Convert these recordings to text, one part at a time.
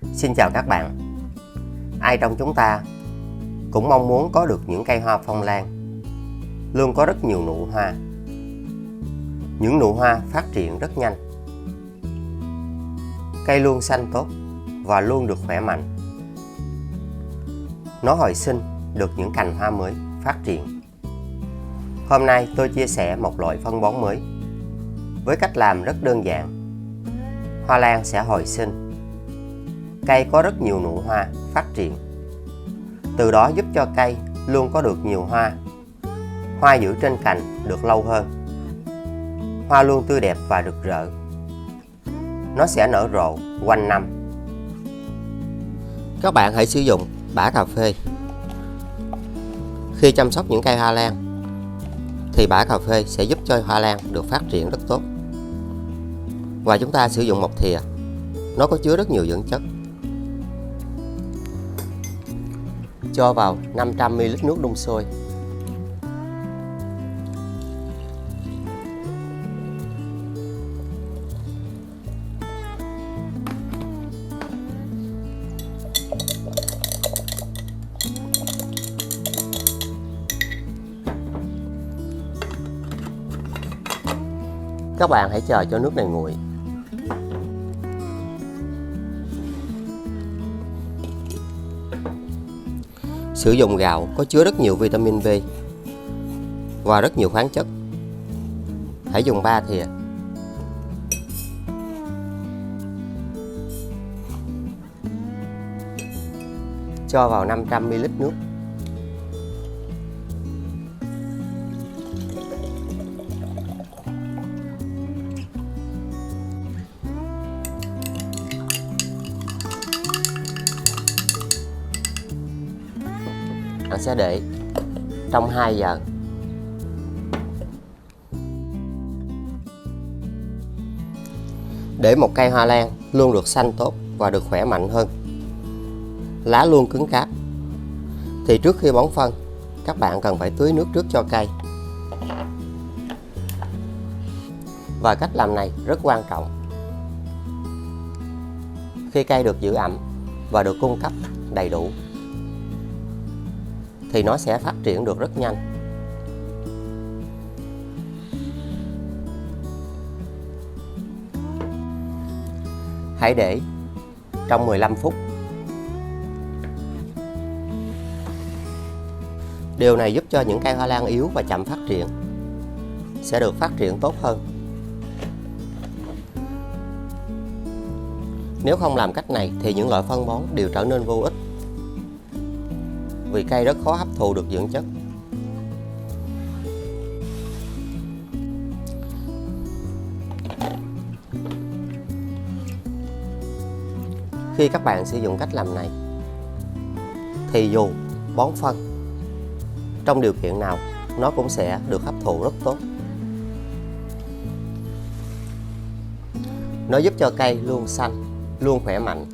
Xin chào các bạn. Ai trong chúng ta cũng mong muốn có được những cây hoa phong lan luôn có rất nhiều nụ hoa. Những nụ hoa phát triển rất nhanh. Cây luôn xanh tốt và luôn được khỏe mạnh. Nó hồi sinh được những cành hoa mới phát triển. Hôm nay tôi chia sẻ một loại phân bón mới với cách làm rất đơn giản. Hoa lan sẽ hồi sinh. Cây có rất nhiều nụ hoa phát triển. Từ đó giúp cho cây luôn có được nhiều hoa. Hoa giữ trên cành được lâu hơn. Hoa luôn tươi đẹp và rực rỡ. Nó sẽ nở rộ quanh năm. Các bạn hãy sử dụng bã cà phê. Khi chăm sóc những cây hoa lan thì bã cà phê sẽ giúp cho hoa lan được phát triển rất tốt. Và chúng ta sử dụng một thìa. Nó có chứa rất nhiều dưỡng chất. Cho vào 500ml nước đun sôi. Các bạn hãy chờ cho nước này nguội. Sử dụng gạo có chứa rất nhiều vitamin B và rất nhiều khoáng chất. Hãy dùng 3 thìa. Cho vào 500ml nước. Bạn sẽ để trong 2 giờ. Để một cây hoa lan luôn được xanh tốt và được khỏe mạnh hơn, lá luôn cứng cáp, thì trước khi bón phân, các bạn cần phải tưới nước trước cho cây. Và cách làm này rất quan trọng. Khi cây được giữ ẩm và được cung cấp đầy đủ thì nó sẽ phát triển được rất nhanh. Hãy để trong 15 phút. Điều này giúp cho những cây hoa lan yếu và chậm phát triển sẽ được phát triển tốt hơn. Nếu không làm cách này thì những loại phân bón đều trở nên vô ích, vì cây rất khó hấp thụ được dưỡng chất. Khi các bạn sử dụng cách làm này thì dù bón phân trong điều kiện nào nó cũng sẽ được hấp thụ rất tốt. Nó giúp cho cây luôn xanh, luôn khỏe mạnh.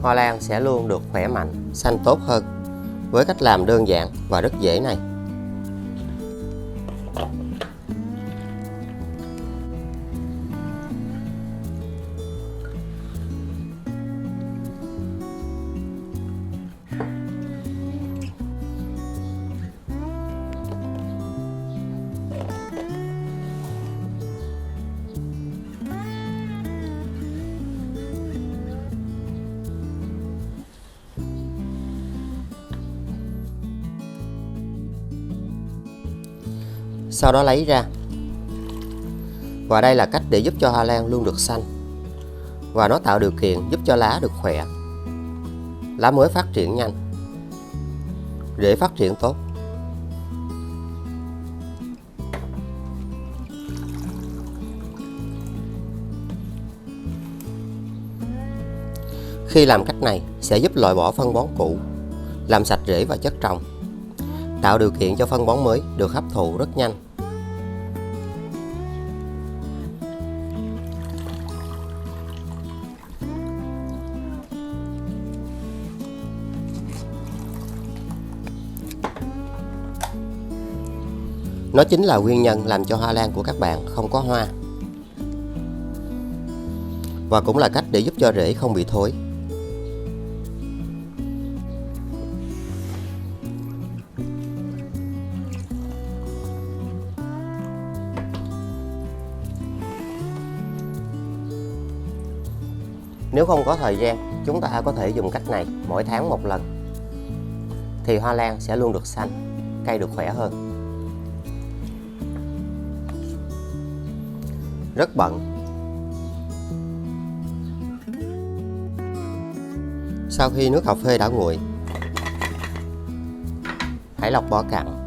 Hoa lan sẽ luôn được khỏe mạnh, xanh tốt hơn với cách làm đơn giản và rất dễ này. Sau đó lấy ra. Và đây là cách để giúp cho hoa lan luôn được xanh. Và nó tạo điều kiện giúp cho lá được khỏe. Lá mới phát triển nhanh, rễ phát triển tốt. Khi làm cách này sẽ giúp loại bỏ phân bón cũ, làm sạch rễ và chất trồng, tạo điều kiện cho phân bón mới được hấp thụ rất nhanh. Nó chính là nguyên nhân làm cho hoa lan của các bạn không có hoa. Và cũng là cách để giúp cho rễ không bị thối. Nếu không có thời gian, chúng ta có thể dùng cách này mỗi tháng một lần. Thì hoa lan sẽ luôn được xanh, cây được khỏe hơn. Rất bận. Sau khi nước cà phê đã nguội, hãy lọc vỏ cặn.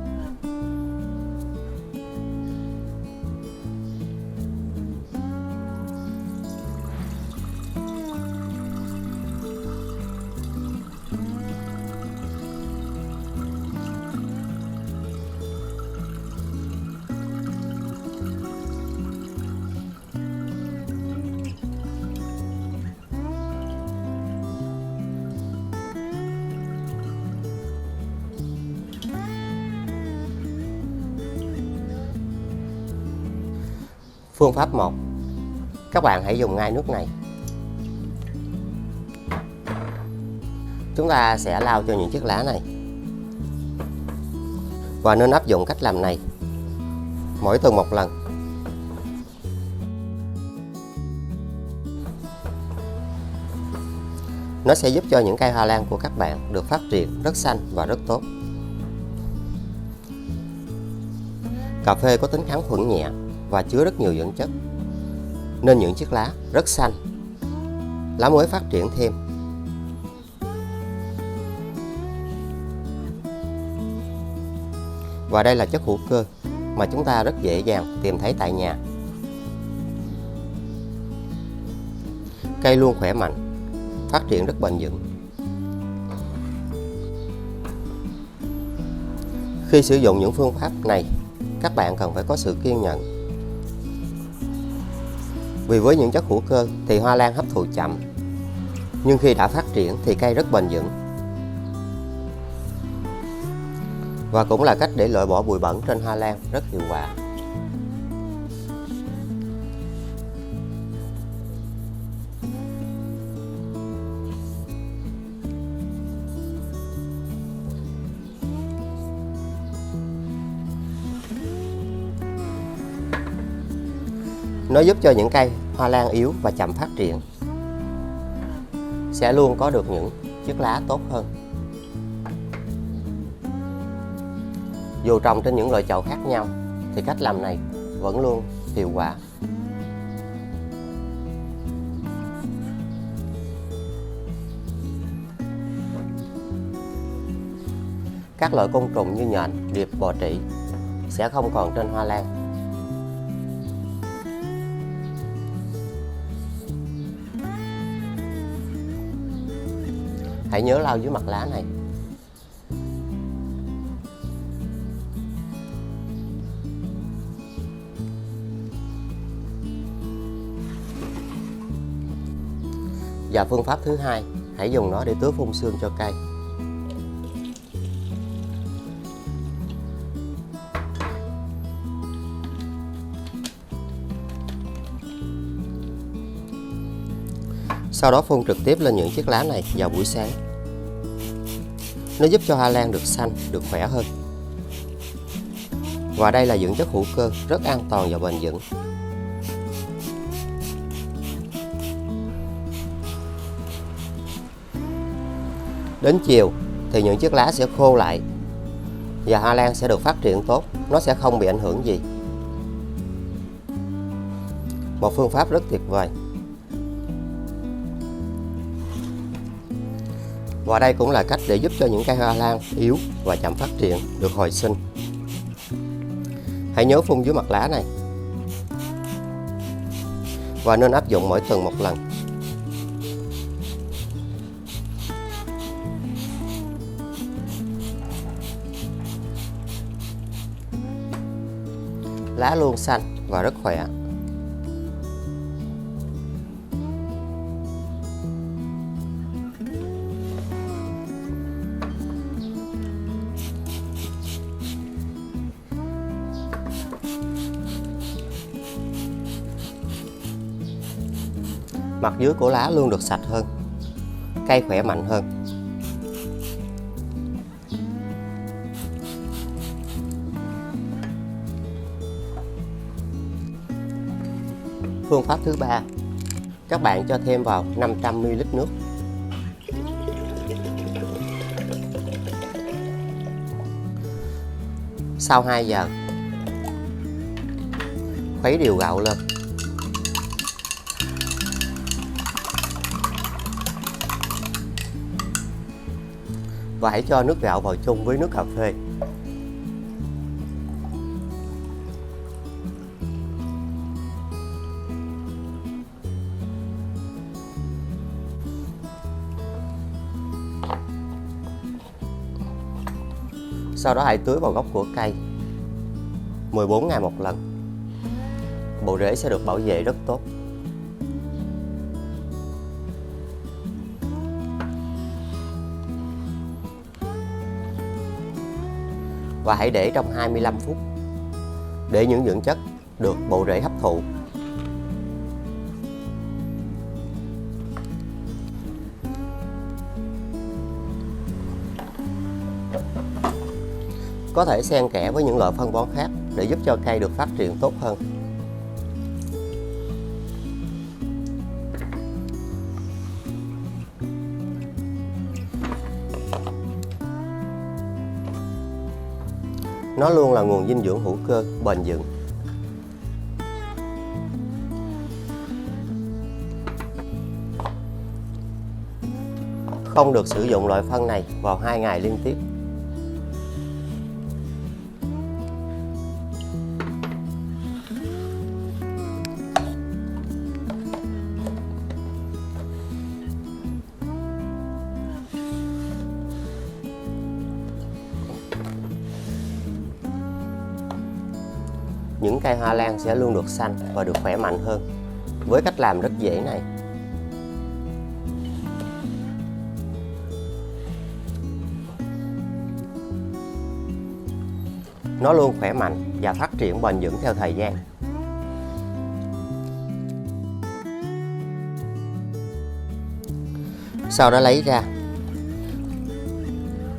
Phương pháp 1. Các bạn hãy dùng ngay nước này. Chúng ta sẽ lau cho những chiếc lá này. Và nên áp dụng cách làm này mỗi tuần một lần. Nó sẽ giúp cho những cây hoa lan của các bạn được phát triển rất xanh và rất tốt. Cà phê có tính kháng khuẩn nhẹ và chứa rất nhiều dưỡng chất, nên những chiếc lá rất xanh, lá mới phát triển thêm. Và đây là chất hữu cơ mà chúng ta rất dễ dàng tìm thấy tại nhà. Cây luôn khỏe mạnh, phát triển rất bền vững. Khi sử dụng những phương pháp này, các bạn cần phải có sự kiên nhẫn. Vì với những chất hữu cơ thì hoa lan hấp thụ chậm, nhưng khi đã phát triển thì cây rất bền vững. Và cũng là cách để loại bỏ bụi bẩn trên hoa lan rất hiệu quả. Nó giúp cho những cây hoa lan yếu và chậm phát triển sẽ luôn có được những chiếc lá tốt hơn. Dù trồng trên những loại chậu khác nhau thì cách làm này vẫn luôn hiệu quả. Các loại côn trùng như nhện, điệp, bọ trĩ sẽ không còn trên hoa lan. Hãy nhớ lau dưới mặt lá này. Và phương pháp thứ hai, hãy dùng nó để tưới phun sương cho cây. Sau đó phun trực tiếp lên những chiếc lá này vào buổi sáng. Nó giúp cho hoa lan được xanh, được khỏe hơn. Và đây là dưỡng chất hữu cơ rất an toàn và bền vững. Đến chiều thì những chiếc lá sẽ khô lại và hoa lan sẽ được phát triển tốt, nó sẽ không bị ảnh hưởng gì. Một phương pháp rất tuyệt vời. Và đây cũng là cách để giúp cho những cây hoa lan yếu và chậm phát triển được hồi sinh. Hãy nhớ phun dưới mặt lá này. Và nên áp dụng mỗi tuần một lần. Lá luôn xanh và rất khỏe. Mặt dưới của lá luôn được sạch hơn, cây khỏe mạnh hơn. Phương pháp thứ ba, các bạn cho thêm vào 500 ml nước. Sau 2 giờ, khuấy đều gạo lên. Và hãy cho nước gạo vào chung với nước cà phê. Sau đó hãy tưới vào gốc của cây 14 ngày một lần. Bộ rễ sẽ được bảo vệ rất tốt. Và hãy để trong 25 phút để những dưỡng chất được bộ rễ hấp thụ. Có thể xen kẽ với những loại phân bón khác để giúp cho cây được phát triển tốt hơn. Nó luôn là nguồn dinh dưỡng hữu cơ bền vững. Không được sử dụng loại phân này vào 2 ngày liên tiếp. Những cây hoa lan sẽ luôn được xanh và được khỏe mạnh hơn với cách làm rất dễ này. Nó luôn khỏe mạnh và phát triển bền vững theo thời gian. Sau đó lấy ra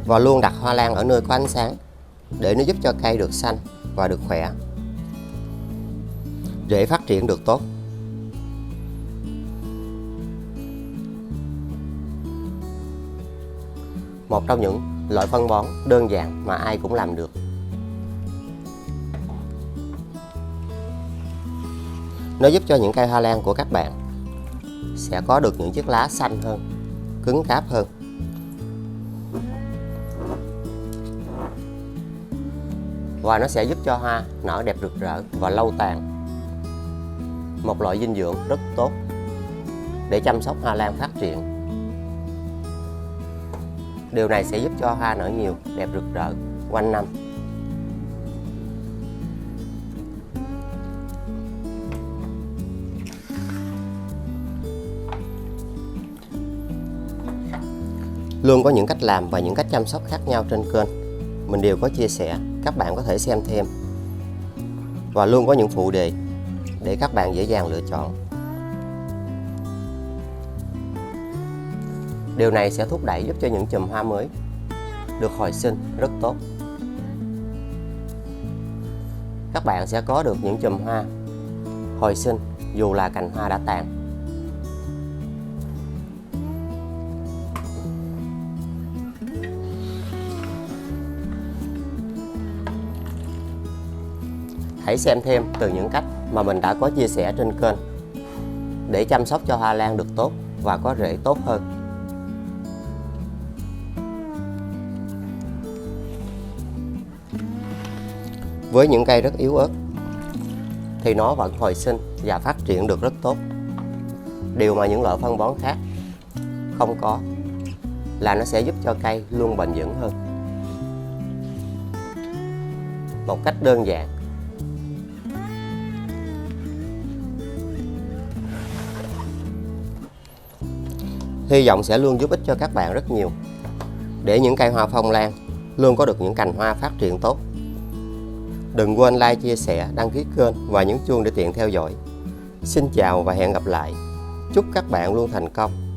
và luôn đặt hoa lan ở nơi có ánh sáng để nó giúp cho cây được xanh và được khỏe, rễ phát triển được tốt. Một trong những loại phân bón đơn giản mà ai cũng làm được. Nó giúp cho những cây hoa lan của các bạn sẽ có được những chiếc lá xanh hơn, cứng cáp hơn. Và nó sẽ giúp cho hoa nở đẹp rực rỡ và lâu tàn. Một loại dinh dưỡng rất tốt để chăm sóc hoa lan phát triển. Điều này sẽ giúp cho hoa nở nhiều, đẹp rực rỡ quanh năm. Luôn có những cách làm và những cách chăm sóc khác nhau trên kênh. Mình đều có chia sẻ, các bạn có thể xem thêm. Và luôn có những phụ đề để các bạn dễ dàng lựa chọn. Điều này sẽ thúc đẩy giúp cho những chùm hoa mới được hồi sinh rất tốt. Các bạn sẽ có được những chùm hoa hồi sinh dù là cành hoa đã tàn. Hãy xem thêm từ những cách mà mình đã có chia sẻ trên kênh để chăm sóc cho hoa lan được tốt và có rễ tốt hơn. Với những cây rất yếu ớt thì nó vẫn hồi sinh và phát triển được rất tốt. Điều mà những loại phân bón khác không có là nó sẽ giúp cho cây luôn bền vững hơn. Một cách đơn giản. Hy vọng sẽ luôn giúp ích cho các bạn rất nhiều để những cây hoa phong lan luôn có được những cành hoa phát triển tốt. Đừng quên like, chia sẻ, đăng ký kênh và nhấn chuông để tiện theo dõi. Xin chào và hẹn gặp lại. Chúc các bạn luôn thành công.